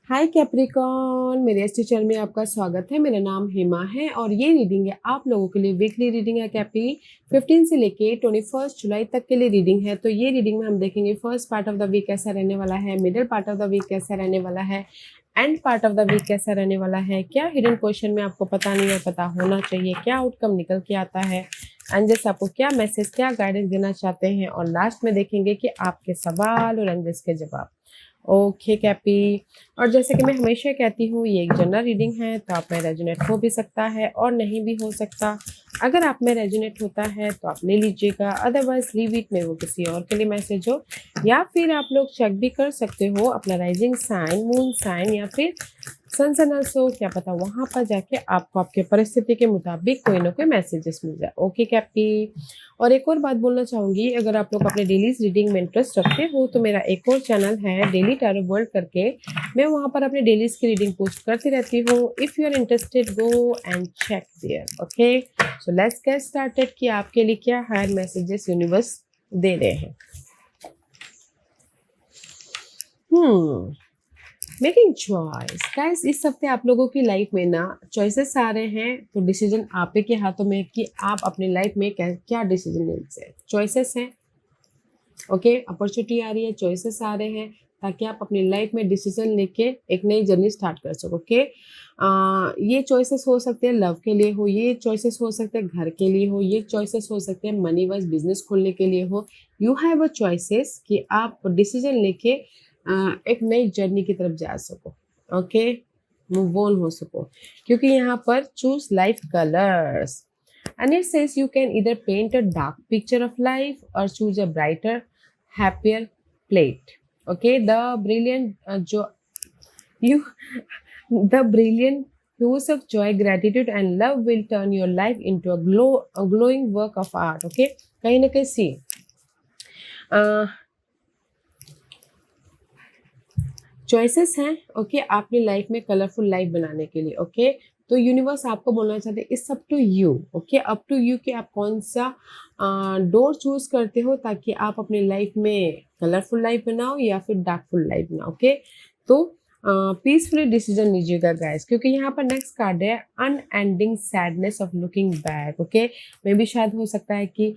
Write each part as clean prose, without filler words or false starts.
हाय Capricorn, मेरे S channel में आपका स्वागत है। मेरा नाम हेमा है और ये रीडिंग है आप लोगों के लिए। वीकली रीडिंग है कैप्री 15 से लेके 21 जुलाई तक के लिए रीडिंग है। तो ये रीडिंग में हम देखेंगे first part of the week कैसा रहने वाला है, middle part of the week कैसा रहने वाला है, end part of the week कैसा रहने वाला है। क्या हिडन क्वेश्चन में आपको पता नहीं है, पता होना चाहिए, क्या आउटकम निकल के आता है, एंजल्स आपको क्या मैसेज, क्या गाइडेंस देना चाहते हैं, और लास्ट में देखेंगे कि आपके सवाल और एंजल्स के जवाब। ओके कैपी। और जैसे कि मैं हमेशा कहती हूँ, ये एक जनरल रीडिंग है, तो आप में रेजोनेट हो भी सकता है और नहीं भी हो सकता। अगर आप में रेजोनेट होता है तो आप ले लीजिएगा, अदरवाइज लीव इट में, वो किसी और के लिए मैसेज हो। या फिर आप लोग चेक भी कर सकते हो अपना राइजिंग साइन, मून साइन या फिर सन सन हो, क्या पता वहां पर जाके आपको आपके परिस्थिति के मुताबिक कोई ना कोई मैसेजेस मिल जाए। ओके कैप्टी। और एक और बात बोलना चाहूंगी, अगर आप लोग अपने डेली रीडिंग में इंटरेस्ट रखते हो तो मेरा एक और चैनल है डेली टैरो वर्ल्ड करके। मैं वहां पर अपने डेलीज की रीडिंग पोस्ट करती रहती हूँ। If you are interested go and check there. Okay, so let's get started कि आपके लिए क्या हायर मैसेजेस यूनिवर्स दे रहे हैं। मेकिंग चॉइस गाइस, इस हफ्ते आप लोगों की लाइफ में ना चॉइसेस आ रहे हैं, तो डिसीजन आप ही के हाथों में है कि आप अपनी लाइफ में क्या डिसीजन लेते हैं। चॉइसेस हैं, ओके, अपॉर्चुनिटी आ रही है, चॉइसेस आ रहे हैं, ताकि आप अपनी लाइफ में डिसीजन लेके एक नई जर्नी स्टार्ट कर सको। ओके, ये चॉइसेस हो सकते हैं लव के लिए हो, ये चॉइसेस हो सकते हैं घर के लिए हो, ये चॉइसेस हो सकते हैं मनी वाइज बिजनेस खोलने के लिए हो। यू हैव अ चॉइसेस कि आप डिसीजन लेके एक नई जर्नी की तरफ जा सको। ओके, मूव ऑन हो सको, क्योंकि यहाँ पर choose life colours and it says you can either paint a dark picture of life or choose a brighter, happier plate. Okay, you the brilliant hues of joy, gratitude and love will turn your life into a glowing work of art. Okay, कहीं ना कहीं सी choices हैं। Okay, आपने life में colourful life बनाने के लिए। Okay, तो यूनिवर्स आपको बोलना चाहते हैं it's up to you. Okay, up to you कि आप कौन सा डोर चूज करते हो, ताकि आप अपनी लाइफ में कलरफुल लाइफ बनाओ या फिर डार्कफुल लाइफ बनाओ। ओके, तो पीसफुली डिसीजन लीजिएगा गाइस, क्योंकि यहाँ पर नेक्स्ट कार्ड है unending sadness of looking back. Okay, मे भी शायद हो सकता है कि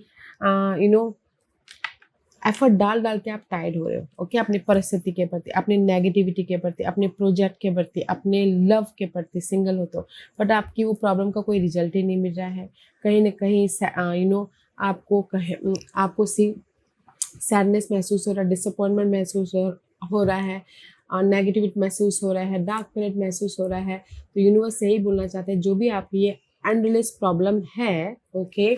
एफर्ट डाल डाल के आप टायर्ड हो रहे हो। ओके, अपनी परिस्थिति के प्रति, अपनी नेगेटिविटी के प्रति, अपने प्रोजेक्ट के प्रति, अपने लव के प्रति, सिंगल हो तो, बट आपकी वो प्रॉब्लम का कोई रिजल्ट ही नहीं मिल रहा है। कहीं ना कहीं आपको सैडनेस महसूस हो रहा है, डिसअपॉइंटमेंट महसूस हो रहा है, और नेगेटिविटी महसूस हो रहा है, डार्क पीरियड महसूस हो रहा है। तो यूनिवर्स यही बोलना चाहते हैं, जो भी आपकी ये अनरिलीज प्रॉब्लम है, ओके,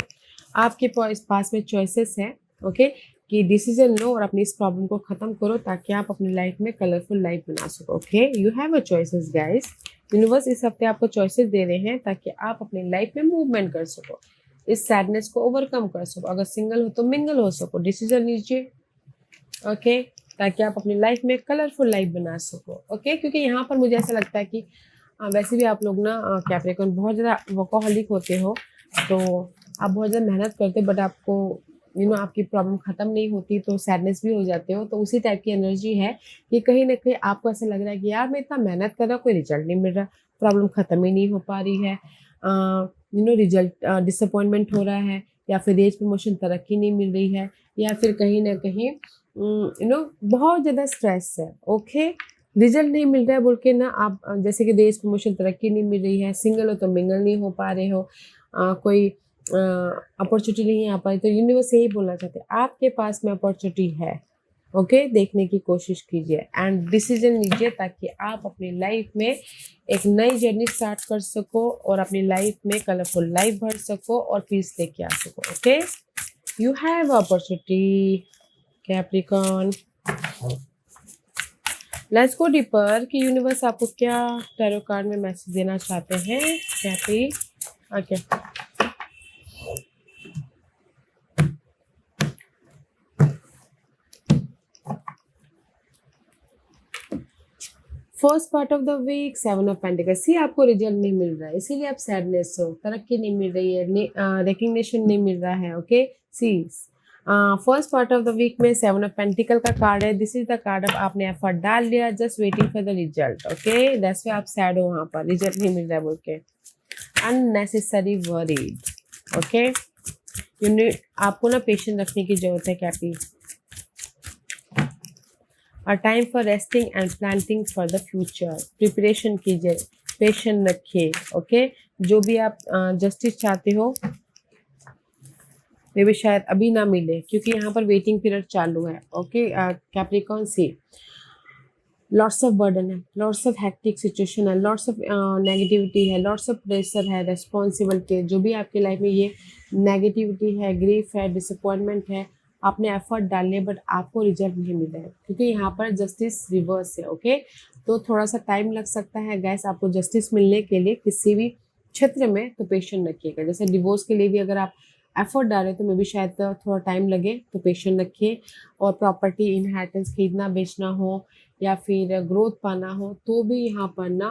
आपके पास में चॉइसेस है। ओके, कि डिसीजन लो और अपनी इस प्रॉब्लम को खत्म करो, ताकि आप अपनी लाइफ में कलरफुल लाइफ बना सको। Okay, you have a choices guys. Universe इस हफ्ते आपको चॉइसेस दे रहे हैं ताकि आप अपनी लाइफ में मूवमेंट कर सको, इस सैडनेस को ओवरकम कर सको। अगर सिंगल हो तो मिंगल हो सको, डिसीजन लीजिए। ओके, ताकि आप अपनी लाइफ में कलरफुल लाइफ बना सको। ओके, क्योंकि यहाँ पर मुझे ऐसा लगता है कि वैसे भी आप लोग ना कैप्रिकॉर्न बहुत ज़्यादा वर्कोहॉलिक होते हो, तो आप बहुत ज़्यादा मेहनत करते हो, बट आपको आपकी प्रॉब्लम खत्म नहीं होती, तो सैडनेस भी हो जाते हो। तो उसी टाइप की एनर्जी है कि कहीं ना कहीं आपको ऐसा लग रहा है कि यार मैं इतना मेहनत कर रहा हूँ, कोई रिजल्ट नहीं मिल रहा, प्रॉब्लम खत्म ही नहीं हो पा रही है, रिजल्ट डिसअपॉइंटमेंट हो रहा है, या फिर एज प्रमोशन तरक्की नहीं मिल रही है, या फिर कहीं ना कहीं बहुत ज़्यादा स्ट्रेस है। ओके, रिजल्ट नहीं मिल रहा है बोल के ना आप जैसे कि देश प्रमोशन तरक्की नहीं मिल रही है, सिंगल हो तो मिंगल नहीं हो पा रहे हो, कोई अपॉर्चुनिटी नहीं आ पाई, तो यूनिवर्स यही बोलना चाहते हैं आपके पास में अपॉर्चुनिटी है। ओके, देखने की कोशिश कीजिए एंड डिसीजन लीजिए, ताकि आप अपनी लाइफ में एक नई जर्नी स्टार्ट कर सको और अपनी लाइफ में कलरफुल लाइफ भर सको और पीस लेके आ सको। Okay, you have opportunity Capricorn. Let's go deeper कि यूनिवर्स आपको क्या टैरो कार्ड में मैसेज देना चाहते हैं। Capri, okay, first part of the week 7 of pentacles. See, आपको रिजल्ट नहीं मिल रहा है, इसीलिए आप सैडनेस हो, तरक्की नहीं मिल रही है, रिकग्निशन नहीं मिल रहा है। Okay, see, first part of the week में 7 ऑफ पेंटिकल का कार्ड है। This is the card of आपने एफर्ट डाल लिया, just waiting for the result. Okay, that's why आप सैड हो, वहां पर रिजल्ट नहीं मिल रहा है बोल के, अननेसेसरी वरीड। ओके, आपको ना पेशेंस रखने की जरूरत है Cappy. A time for resting and planting for the future, preparation कीजिए, पेशेंस रखिए। ओके, जो भी आप जस्टिस चाहते हो मे भी शायद अभी ना मिले, क्योंकि यहाँ पर वेटिंग पीरियड चालू है। Okay Capricorn see, lots of burden है, लॉट्स ऑफ हेक्टिक सिचुएशन है, लॉट्स ऑफ नेगेटिविटी है, लॉट्स ऑफ प्रेशर है, रेस्पॉन्सिबिलिटी, जो भी आपकी लाइफ में ये नेगेटिविटी है, ग्रीफ है, डिसअपॉइंटमेंट है, आपने एफर्ट डाले बट आपको रिजल्ट नहीं मिला है, क्योंकि यहाँ पर जस्टिस रिवर्स है। ओके, तो थोड़ा सा टाइम लग सकता है गैस आपको जस्टिस मिलने के लिए किसी भी क्षेत्र में, तो पेशेंट रखिएगा। जैसे डिवोर्स के लिए भी अगर आप एफर्ट डालें तो मे भी शायद थोड़ा टाइम लगे, तो पेशेंट रखिए। और प्रॉपर्टी इनहेरिटेंस खरीदना बेचना हो या फिर ग्रोथ पाना हो तो भी यहाँ पर ना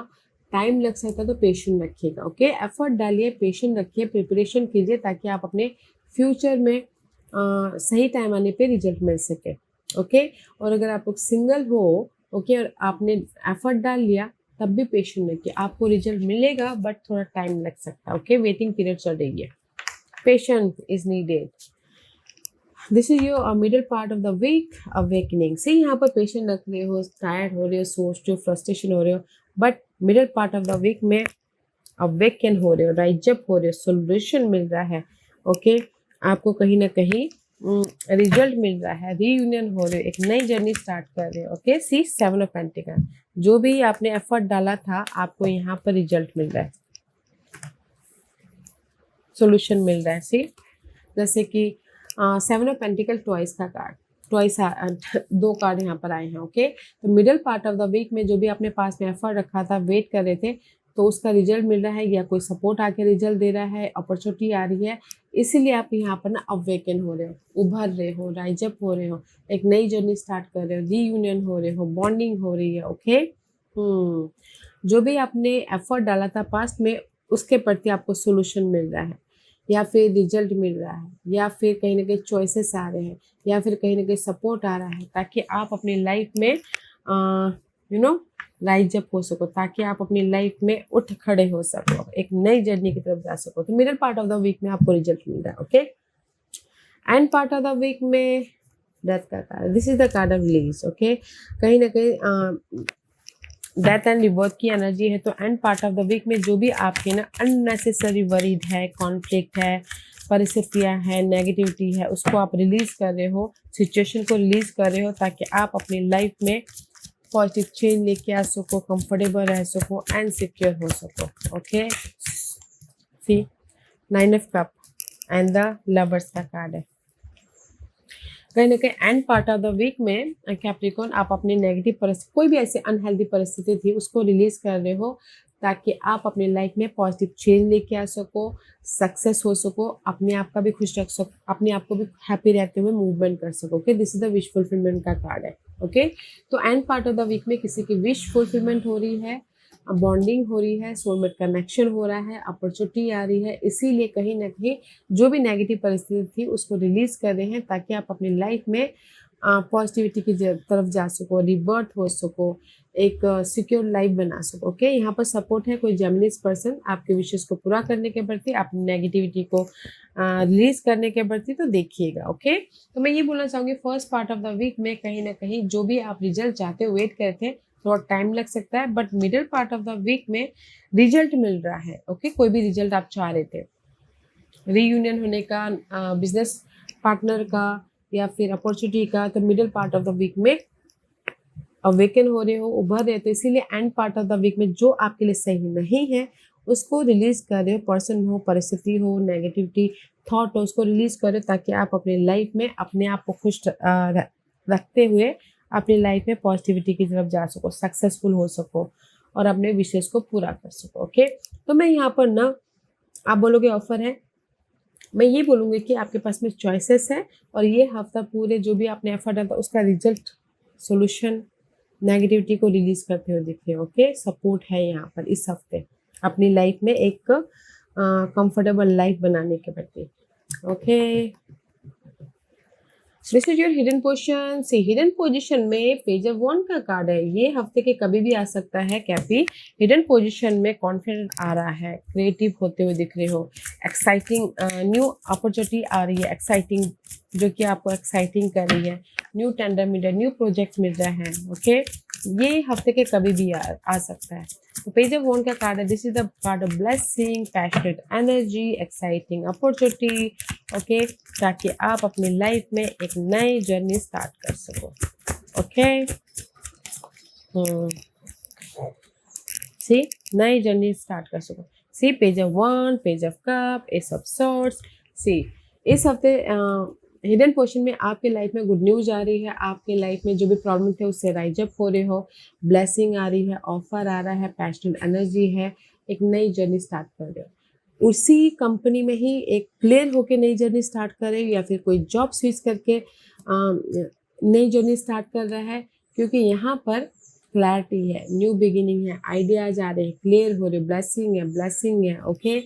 टाइम लग सकता है, तो पेशेंट रखिएगा। ओके, एफर्ट डालिए, पेशेंट रखिए, प्रिपरेशन कीजिए, ताकि आप अपने फ्यूचर में सही टाइम आने पे रिजल्ट मिल सके। ओके, और अगर आप लोग सिंगल हो, ओके, और आपने एफर्ट डाल लिया, तब भी पेशेंट रखिए, आपको रिजल्ट मिलेगा बट थोड़ा टाइम लग सकता है। ओके, वेटिंग पीरियड चल रही है, patience is needed. This is your middle part of the week, awakening से यहाँ पर पेशेंट रख रहे हो, टायर्ड हो रहे हो, सोच रहे हो, फ्रस्ट्रेशन हो रहे हो, but middle part of the week में अवेकन हो रहे हो, राइजअप हो रहे हो, सोल्यूशन मिल रहा है। ओके, आपको कहीं ना कहीं रिजल्ट मिल रहा है, रीयूनियन हो रहे हो, एक नई जर्नी स्टार्ट कर रहे हो। ओके, सी 7 ऑफ पेंटिकल, जो भी आपने एफर्ट डाला था आपको यहाँ पर रिजल्ट मिल रहा है, सोल्यूशन मिल रहा है। सी, जैसे कि 7 ऑफ पेंटिकल ट्वाइस का कार्ड, ट्वाइस 2 कार्ड यहाँ पर आए हैं। ओके, तो middle part of the week में जो भी आपने पास में एफर्ट रखा था, वेट कर रहे थे, तो उसका रिजल्ट मिल रहा है, या कोई सपोर्ट आके रिजल्ट दे रहा है, अपॉर्चुनिटी आ रही है, इसीलिए आप यहाँ पर ना अवेकन हो रहे हो, उभर रहे हो, राइजअप हो रहे हो, एक नई जर्नी स्टार्ट कर रहे हो, रीयूनियन हो रहे हो, बॉन्डिंग हो रही है। ओके, जो भी आपने एफर्ट डाला था पास्ट में, उसके प्रति आपको सोल्यूशन मिल रहा है, या फिर रिजल्ट मिल रहा है, या फिर कहीं ना कहीं चॉइसेस आ रहे हैं, या फिर कहीं ना कहीं सपोर्ट आ रहा है, ताकि आप अपनी लाइफ में राइज अप हो सको, ताकि आप अपनी लाइफ में उठ खड़े हो सको, एक नई जर्नी की तरफ जा सको। तो middle part of the week में आपको रिजल्ट मिल रहा है। Okay, end part of the week में डेथ का card, this is the card of release. Okay, कहीं ना कहीं डेथ एंड रिबर्थ की एनर्जी है, तो end part of the week में जो भी आपके ना अननेसेसरी वरीड है, कॉन्फ्लिक्ट है, परिस्थितियां है, नेगेटिविटी है, उसको आप रिलीज कर रहे हो, सिचुएशन को रिलीज कर रहे हो, ताकि आप अपनी लाइफ में पॉजिटिव चेंज लेके आ सको, कंफर्टेबल रह सको एंड सिक्योर हो सको। Okay, see 9 of cup and the lovers का कार्ड है। कहीं ना कहीं end part of the week में कैप्रिकॉर्न आप अपनी नेगेटिव परिस्थिति, कोई भी ऐसी अनहेल्दी परिस्थिति थी, उसको रिलीज कर रहे हो, ताकि आप अपनी लाइफ में पॉजिटिव चेंज लेके आ सको, सक्सेस हो सको, अपने आप का भी खुश रख सको, अपने आप को भी हैप्पी रहते हुए मूवमेंट कर सको। Okay, this is the wish fulfillment का कार्ड है। ओके, तो end part of the week में किसी की विश फुलफिलमेंट हो रही है, बॉन्डिंग हो रही है, सोलमेट कनेक्शन हो रहा है, अपॉर्चुनिटी आ रही है, इसीलिए कहीं ना कहीं जो भी नेगेटिव परिस्थिति थी उसको रिलीज कर रहे हैं, ताकि आप अपनी लाइफ में पॉजिटिविटी की तरफ जा सको, रिबर्थ हो सको, एक सिक्योर लाइफ बना सको। ओके, यहाँ पर सपोर्ट है कोई जेमिनिस पर्सन आपके विशेष को पूरा करने के प्रति, अपनी नेगेटिविटी को रिलीज करने के प्रति, तो देखिएगा। ओके, तो मैं ये बोलना चाहूँगी first part of the week में कहीं ना कहीं जो भी आप रिजल्ट चाहते हो, वेट करते हैं, थोड़ा टाइम लग सकता है, but middle part of the week में रिजल्ट मिल रहा है। ओके, कोई भी रिजल्ट आप चाह रहे थे, रीयूनियन होने का, बिजनेस पार्टनर का, या फिर अपॉर्चुनिटी का, तो middle part of the week में अवेकन हो रहे हो, उभर रहे हो, तो इसीलिए end part of the week में जो आपके लिए सही नहीं है उसको रिलीज कर रहे हो, पर्सन हो, परिस्थिति हो, नेगेटिविटी थॉट हो, उसको रिलीज करो, ताकि आप अपनी लाइफ में अपने आप को खुश रखते हुए अपनी लाइफ में पॉजिटिविटी की तरफ जा सको, सक्सेसफुल हो सको और अपने विशेष को पूरा कर सको। ओके, तो मैं यहाँ पर ना, आप बोलोगे ऑफर है, मैं ये बोलूँगी कि आपके पास में चॉइसेस है, और ये हफ्ता पूरे जो भी आपने एफर्ट डाला उसका रिजल्ट, सोल्यूशन, नेगेटिविटी को रिलीज करते हुए दिखे। ओके, सपोर्ट है यहाँ पर इस हफ्ते अपनी लाइफ में एक कंफर्टेबल लाइफ बनाने के प्रति। Okay, this is your hidden position. See hidden position में पेज ऑफ वन का कार्ड है, ये हफ्ते के कभी भी आ सकता है। कैपी हिडन पोजीशन में कॉन्फिडेंट आ रहा है, क्रिएटिव होते हुए दिख रहे हो, एक्साइटिंग न्यू अपॉर्चुनिटी आ रही है, एक्साइटिंग जो कि आपको एक्साइटिंग कर रही है, न्यू टेंडर मिल रहा है, न्यू प्रोजेक्ट मिल रहा है। ओके ये हफ्ते के कभी भी आ सकता है। तो पेज ऑफ वन का कार्ड है, this is the card of blessing, passionate energy, exciting opportunity. Okay ताकि आप अपनी लाइफ में एक नई जर्नी स्टार्ट कर सको। ओके सी नई जर्नी स्टार्ट कर सको। सी पेज ऑफ वन, page of cup, ace of swords. See इस हफ्ते हिडन पोर्शन में आपके लाइफ में गुड न्यूज आ रही है, आपके लाइफ में जो भी प्रॉब्लम थे उससे राइज अप हो रहे हो, ब्लेसिंग आ रही है, ऑफर आ रहा है, पैशनेट एनर्जी है, एक नई जर्नी स्टार्ट कर रहे हो। उसी कंपनी में ही एक क्लियर होके नई जर्नी स्टार्ट कर रहे हो, या फिर कोई जॉब स्विच करके नई जर्नी स्टार्ट कर रहा है, क्योंकि यहाँ पर क्लैरिटी है, न्यू बिगिनिंग है, आइडियाज आ रहे हैं, क्लियर हो रहे, ब्लेसिंग है। ओके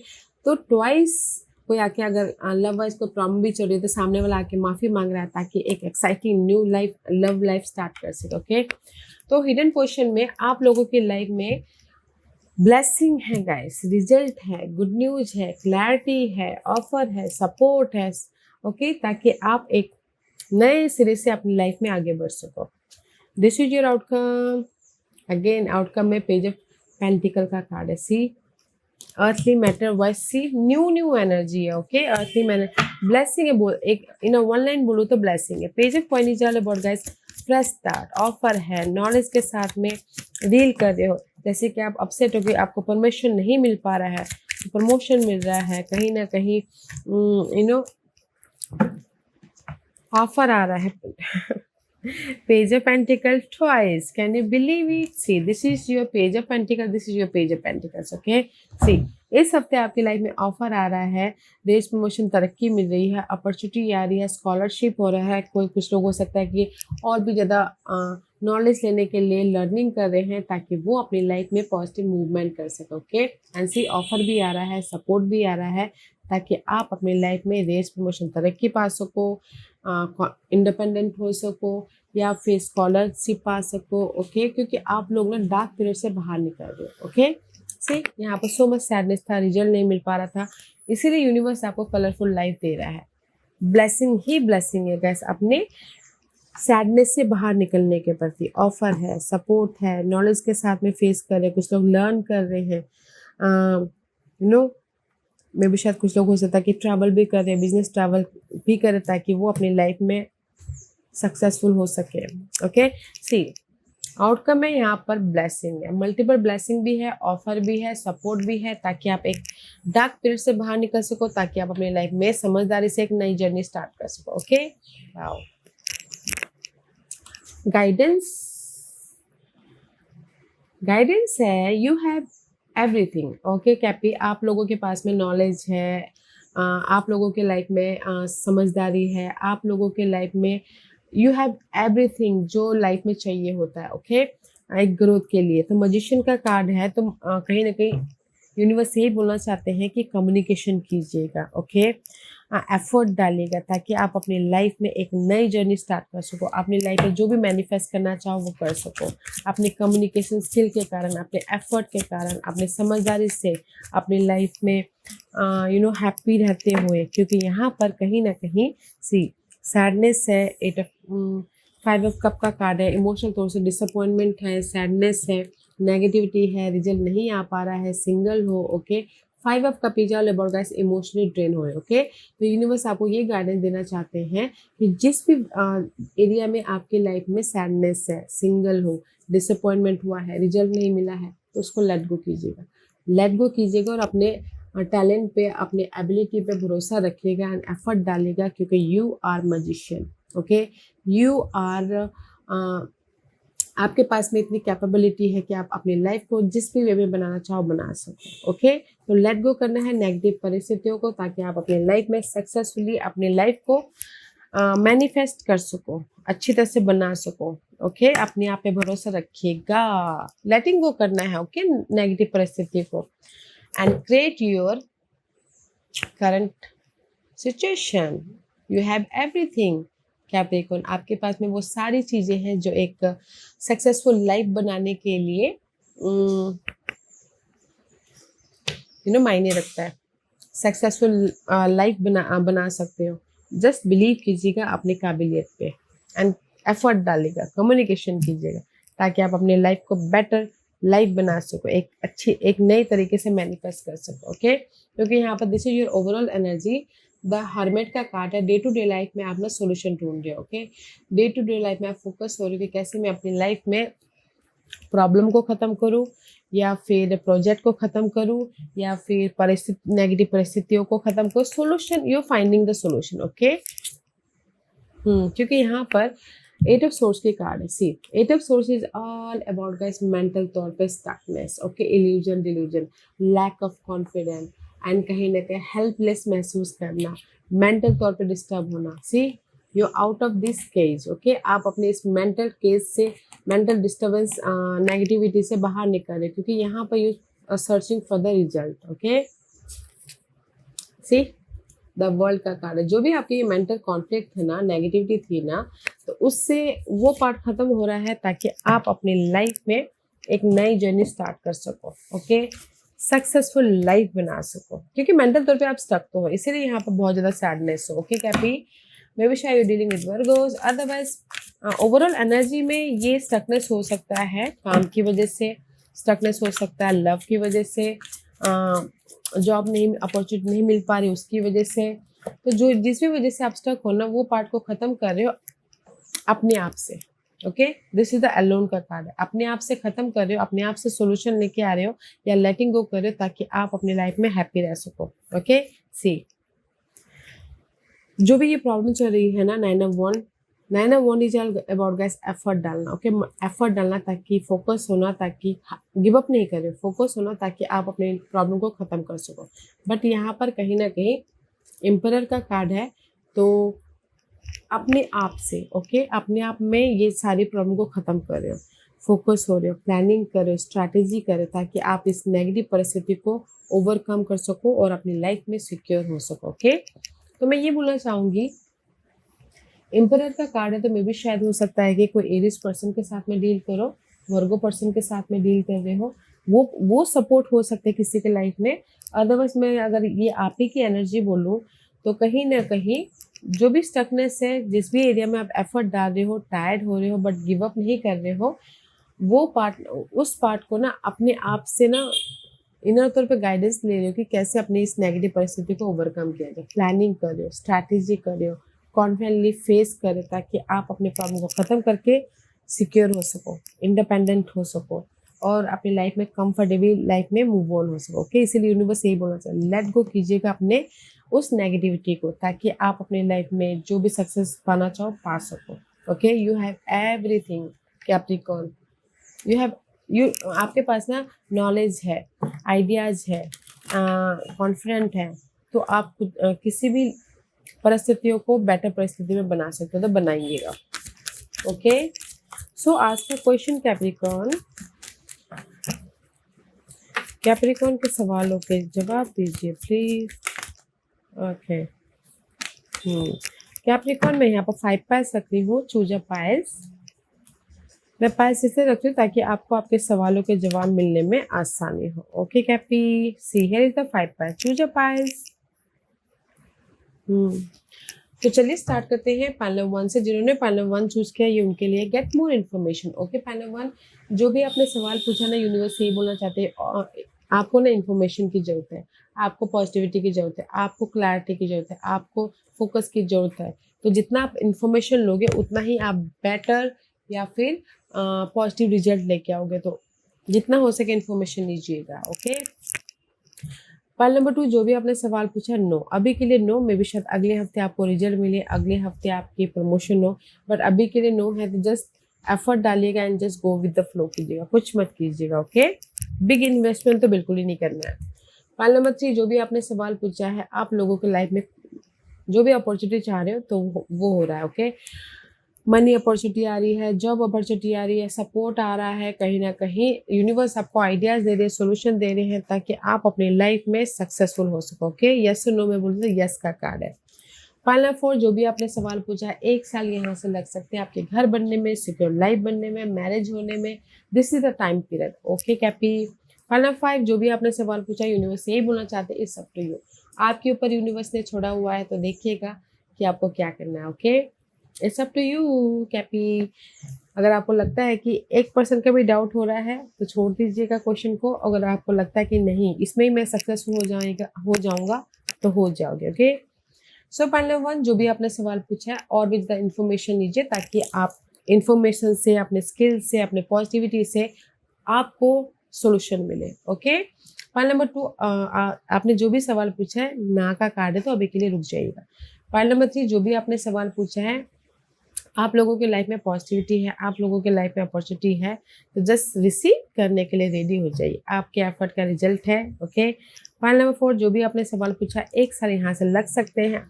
तो ट्वाइस कोई आके अगर लव वाइज कोई प्रॉब्लम भी चल रही है तो सामने वाला आके माफ़ी मांग रहा है ताकि एक exciting new life love life start कर सके। ओके तो हिडन पोजीशन में आप लोगों की लाइफ में ब्लेसिंग है गाइस, रिजल्ट है, गुड न्यूज है, क्लैरिटी है, ऑफर है, सपोर्ट है। ओके ताकि आप एक नए सिरे से अपनी लाइफ में आगे बढ़ सको। This is your outcome. Again outcome में पेज ऑफ पेंटिकल का कार्ड है। सी अर्थली मैटर वाइज, सी न्यू एनर्जी है। ओके अर्थली मैटर ब्लेसिंग है, बोल एक इन वन लाइन बोलो तो ब्लेसिंग है। Page of coin is all about guys fresh start, offer है, नॉलेज के साथ में डील कर रहे हो। जैसे कि आप अपसेट हो गए, आपको परमिशन नहीं मिल पा रहा है, प्रमोशन मिल रहा है, कहीं ना कहीं ऑफर आ रहा है। Page of Pentacles twice. Can you believe it? See, this is your Page of Pentacles. This is your Page of Pentacles. Okay. See, इस हफ्ते आपकी लाइफ में ऑफर आ रहा है, रेस प्रमोशन, तरक्की मिल रही है, अपॉर्चुनिटी आ रही है, स्कॉलरशिप हो रहा है। कुछ लोग हो सकता है कि और भी ज़्यादा नॉलेज लेने के लिए लर्निंग कर रहे हैं ताकि वो अपनी लाइफ में पॉजिटिव मूवमेंट कर सके। ओके एंड सी ऑफर भी आ रहा है, सपोर्ट भी आ रहा है ताकि आप अपनी लाइफ में रेस प्रमोशन, तरक्की पा सको, इंडिपेंडेंट हो सको, या फिर स्कॉलरशिप पा सको। ओके क्योंकि आप लोग ना डार्क पीरियड से बाहर निकल रहे हो। ओके से यहाँ पर सो मच सैडनेस था, रिजल्ट नहीं मिल पा रहा था, इसीलिए यूनिवर्स आपको कलरफुल लाइफ दे रहा है। ब्लेसिंग ही ब्लेसिंग है गैस, अपने सैडनेस से बाहर निकलने के प्रति ऑफर है, सपोर्ट है, नॉलेज के साथ में फेस कर रहे हैं, कुछ लोग लर्न कर रहे हैं, मे भी शायद कुछ लोग हो सकता है कि ट्रैवल भी कर रहे हैं, बिजनेस ट्रैवल भी कर रहे ताकि वो अपनी लाइफ में सक्सेसफुल हो सके। ओके सी आउटकम में यहाँ पर ब्लेसिंग है, मल्टीपल ब्लेसिंग भी है, ऑफर भी है, सपोर्ट भी है ताकि आप एक डार्क पीरियड से बाहर निकल सको, ताकि आप अपनी लाइफ में समझदारी से एक नई जर्नी स्टार्ट कर सको। ओके वाओ गाइडेंस है, यू हैव एवरीथिंग। ओके कैपी आप लोगों के पास में नॉलेज है, आप लोगों के लाइफ में समझदारी है, आप लोगों के लाइफ में यू हैव एवरीथिंग जो लाइफ में चाहिए होता है। ओके एक ग्रोथ के लिए। तो मैजिशियन का कार्ड है, तो कहीं ना कहीं यूनिवर्स यही बोलना चाहते हैं कि कम्युनिकेशन कीजिएगा। ओके एफर्ट डालिएगा ताकि आप अपनी लाइफ में एक नई जर्नी स्टार्ट कर सको, अपनी लाइफ में जो भी मैनिफेस्ट करना चाहो वो कर सको, अपने कम्युनिकेशन स्किल के कारण, अपने एफर्ट के कारण, अपने समझदारी से अपनी लाइफ में हैप्पी रहते हुए। क्योंकि यहाँ पर कहीं ना कहीं सी सैडनेस है, 5 ऑफ कप का कार्ड है, इमोशनल तौर से डिसअपॉइंटमेंट है, सैडनेस है, नेगेटिविटी है, रिजल्ट नहीं आ पा रहा है, सिंगल हो। Okay 5 of cup is all about guys emotionally drain हो। ओके तो यूनिवर्स आपको ये गाइडेंस देना चाहते हैं कि जिस भी एरिया में आपकी लाइफ में सैडनेस है, सिंगल हो, डिसअपॉइंटमेंट हुआ है, रिजल्ट नहीं मिला है, तो उसको लेट गो कीजिएगा और अपने टैलेंट पे, अपने एबिलिटी पे भरोसा रखिएगा एंड एफर्ट डालिएगा, क्योंकि you are magician. Okay you are आपके पास में इतनी कैपेबिलिटी है कि आप अपनी लाइफ को जिस भी वे में बनाना चाहो बना सको। ओके तो लेट गो करना है नेगेटिव परिस्थितियों को ताकि आप अपनी लाइफ में सक्सेसफुली अपनी लाइफ को मैनिफेस्ट कर सको, अच्छी तरह से बना सको। ओके अपने आप पे भरोसा रखिएगा, लेटिंग गो करना है। ओके नेगेटिव परिस्थिति को and create your current situation, you have everything. Capricorn, आपके पास में वो सारी चीज़ें हैं जो एक सक्सेसफुल लाइफ बनाने के लिए मायने रखता है। सक्सेसफुल लाइफ बना सकते हो। जस्ट बिलीव कीजिएगा अपनी काबिलियत पे एंड एफर्ट डालिएगा, कम्युनिकेशन कीजिएगा ताकि आप अपने लाइफ को बेटर लाइफ बना सको, एक नए तरीके से मैनिफेस्ट कर सको। ओके, क्योंकि यहाँ पर this is your overall energy. The hermit का कार्ड है। डे टू डे लाइफ में आप ना सोल्यूशन ढूंढ रहे हो। Okay, day to day life में आप फोकस हो रहे हो कि कैसे मैं अपनी लाइफ में प्रॉब्लम को ख़त्म करूं, या फिर प्रोजेक्ट को ख़त्म करूं, या फिर नेगेटिव परिस्थितियों को ख़त्म करूं। Solution, you finding the solution. Okay, क्योंकि यहाँ पर एट ऑफ सोर्स की कार्ड है। See, eight of swords is all about guys mental तौर पे stuckness, okay, illusion, delusion, lack of confidence and कहीं ना कहीं हेल्पलेस महसूस करना, मेंटल तौर पे डिस्टर्ब होना। See, you out of this cage. Okay, आप अपने इस मेंटल केज से, मेंटल डिस्टर्बेंस, नेगेटिविटी से बाहर निकल रहे, क्योंकि यहाँ पर you searching for the result. Okay, see, the world का कार्ड है। जो भी आपकी मेंटल कॉन्फ्लिक्ट है ना, नेगेटिविटी थी ना, तो उससे वो पार्ट खत्म हो रहा है ताकि आप अपनी लाइफ में एक नई जर्नी स्टार्ट कर सको। ओके, सक्सेसफुल लाइफ बना सको, क्योंकि मेंटल तौर पे आप स्टक तो हो, इसीलिए यहाँ पर बहुत ज़्यादा सैडनेस हो। ओके कैपी, मे बी शायद you dealing with Virgo's, otherwise overall energy में ये स्टकनेस हो सकता है काम की वजह से, स्टकनेस हो सकता है लव की वजह से, जॉब नहीं, अपॉर्चुनिटी नहीं मिल पा रही उसकी वजह से। तो जो जिस भी वजह से आप स्टक हो ना, वो पार्ट को ख़त्म कर रहे हो अपने आप से। Okay, this is the alone का कार्ड है। अपने आप से ख़त्म कर रहे हो, अपने आप से सोल्यूशन लेके आ रहे हो या लेटिंग गो कर रहे हो ताकि आप अपनी लाइफ में हैप्पी रह सको। ओके, सी, जो भी ये प्रॉब्लम चल रही है ना, 9 of 1 is all about guys effort डालना। ओके, एफर्ट डालना ताकि फोकस होना, ताकि गिव अप नहीं करें, फोकस होना ताकि आप अपने प्रॉब्लम को ख़त्म कर सको। बट यहाँ पर कहीं ना कहीं एम्परर का कार्ड है, तो अपने आप से, ओके, अपने आप में ये सारी प्रॉब्लम को ख़त्म कर रहे हो, फोकस हो रहे हो, प्लानिंग कर रहे हो, स्ट्रैटेजी कर रहे हो ताकि आप इस नेगेटिव परिस्थिति को ओवरकम कर सको और अपनी लाइफ में सिक्योर हो सको। ओके, तो मैं ये बोलना चाहूँगी, एम्परर का कार्ड है, तो मे भी शायद हो सकता है कि कोई एरिस पर्सन के साथ में डील करो, वर्गो पर्सन के साथ में डील कर रहे हो, वो सपोर्ट हो सकते हैं किसी के लाइफ में। अदरवाइज मैं अगर ये आप ही की एनर्जी बोलूँ तो कहीं ना कहीं जो भी स्टकनेस है, जिस भी एरिया में आप एफर्ट डाल रहे हो, टायर्ड हो रहे हो बट गिव अप नहीं कर रहे हो, वो पार्ट, उस पार्ट को ना अपने आप से ना इनर तौर पे गाइडेंस ले रहे हो कि कैसे अपनी इस नेगेटिव परिस्थिति को ओवरकम किया जाए। प्लानिंग कर रहे हो, स्ट्रैटेजी कर रहे हो, कॉन्फिडेंटली फेस करें ताकि आप अपने प्रॉब्लम को ख़त्म करके सिक्योर हो सको, इंडिपेंडेंट हो सको और अपनी लाइफ में कंफर्टेबल लाइफ में मूव ऑन हो सको। ओके, इसीलिए यूनिवर्स यही बोलना चाहिए, लेट गो कीजिएगा अपने उस नेगेटिविटी को ताकि आप अपनी लाइफ में जो भी सक्सेस पाना चाहो पा सको। Okay, you have everything Capricorn, you आपके पास ना नॉलेज है, आइडियाज़ है, कॉन्फिडेंट है, तो आप किसी भी परिस्थितियों को बेटर परिस्थिति में बना सकते हो, तो बनाइएगा। ओके, सो आज का क्वेश्चन कैप्रिकॉर्न के सवालों के जवाब दीजिए प्लीज। ओके, कैप्रिकॉर्न में यहाँ पर 5 पाइल्स रख रही हूँ, चूज अ पाइल्स। मैं पाइल्स इसलिए रख रही हूँ ताकि आपको आपके सवालों के जवाब मिलने में आसानी हो। Okay Cappy, see here is the 5 piles, choose a piles. तो चलिए स्टार्ट करते हैं पैनल 1 से। जिन्होंने पैनल 1 चूज किया ये उनके लिए get more information. Okay, panel 1 जो भी आपने सवाल पूछा ना, यूनिवर्स यही बोलना चाहते हैं, आपको ना इन्फॉर्मेशन की जरूरत है, आपको पॉजिटिविटी की जरूरत है, आपको क्लैरिटी की जरूरत है, आपको फोकस की जरूरत है। तो जितना आप इन्फॉर्मेशन लोगे उतना ही आप बेटर या फिर पॉजिटिव रिजल्ट लेके आओगे। तो जितना हो सके इन्फॉर्मेशन लीजिएगा। ओके, पाल नंबर 2 जो भी आपने सवाल पूछा, नो, अभी के लिए नो। मे भी शायद अगले हफ्ते आपको रिजल्ट मिले, अगले हफ्ते आपकी प्रमोशन हो, बट अभी के लिए नो है। तो जस्ट एफर्ट डालिएगा and just go with the flow कीजिएगा, कुछ मत कीजिएगा। ओके, बिग इन्वेस्टमेंट तो बिल्कुल ही नहीं करना है। पाल नंबर 3 जो भी आपने सवाल पूछा है, आप लोगों के लाइफ में जो भी अपॉर्चुनिटी चाह रहे हो तो वो हो रहा है। ओके, मनी अपॉर्चुनिटी आ रही है, जॉब अपॉर्चुनिटी आ रही है, सपोर्ट आ रहा है, कहीं ना कहीं यूनिवर्स आपको आइडियाज दे रहे हैं, सोल्यूशन दे रहे हैं ताकि आप अपनी लाइफ में सक्सेसफुल हो सको। ओके, यस और नो में बोलते हैं, यस का कार्ड है। फाइल नंबर 4, जो भी आपने सवाल पूछा है, 1 साल यहाँ से लग सकते हैं आपके घर बनने में, सिक्योर लाइफ बनने में, मैरिज होने में। This is the time period. Okay Cappy. File number 5, जो भी आपने सवाल पूछा, यूनिवर्स यही बोलना चाहते हैं, इट्स अप टू यू। आपके ऊपर यूनिवर्स ने छोड़ा हुआ है, तो देखिएगा कि आपको क्या करना है। Okay, it's up to you Cappy. अगर आपको लगता है कि 1% का भी डाउट हो रहा है तो छोड़ दीजिएगा क्वेश्चन को। अगर आपको लगता है कि नहीं, इसमें ही मैं सक्सेसफुल हो जाऊंगा तो हो जाओगे। ओके, सो फाइल नंबर 1, जो भी आपने सवाल पूछा है, और भी ज़्यादा इन्फॉर्मेशन लीजिए ताकि आप इन्फॉर्मेशन से, अपने स्किल से, अपने पॉजिटिविटी से आपको सोल्यूशन मिले। ओके, फाइल नंबर 2, आपने जो भी सवाल पूछा है, ना का कार्ड है तो अभी के लिए रुक जाइएगा। फाइल नंबर 3, जो भी आपने सवाल पूछा है, आप लोगों के लाइफ में पॉजिटिविटी है, आप लोगों के लाइफ में अपॉर्चुनिटी है, तो जस्ट रिसीव करने के लिए रेडी हो जाइए। आपके एफर्ट का रिजल्ट है। ओके, फाइल नंबर 4, जो भी आपने सवाल पूछा, 1 साल यहाँ से लग सकते हैं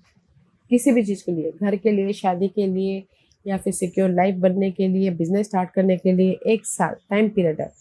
किसी भी चीज़ के लिए, घर के लिए, शादी के लिए, या फिर सिक्योर लाइफ बनने के लिए, बिजनेस स्टार्ट करने के लिए। 1 साल टाइम पीरियड है।